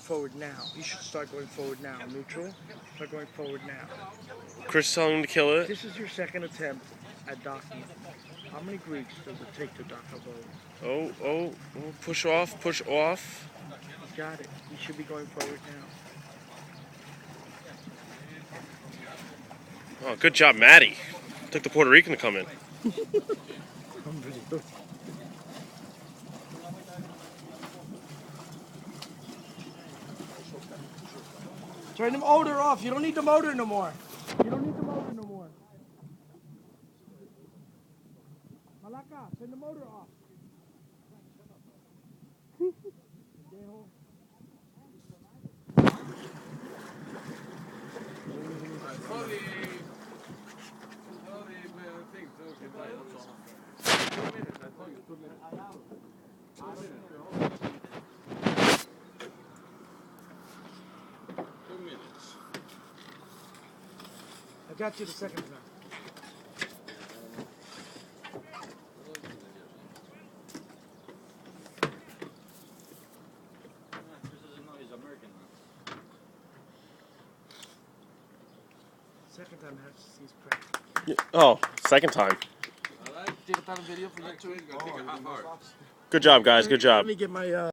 Forward now. You should start going forward now. Neutral. Start going forward now. Chris is telling him to kill it. This is your second attempt at docking. How many Greeks does it take to dock a boat? Oh, push off, push off. You got it. You should be going forward now. Oh, good job, Maddie. Took the Puerto Rican to come in. Turn the motor off. You don't need the motor no more. You don't need the motor no more. Malaka, turn the motor off. I got you the second time. Second time he's cracked. Yeah. Oh, second time. Good job, guys. Good job. Let me get my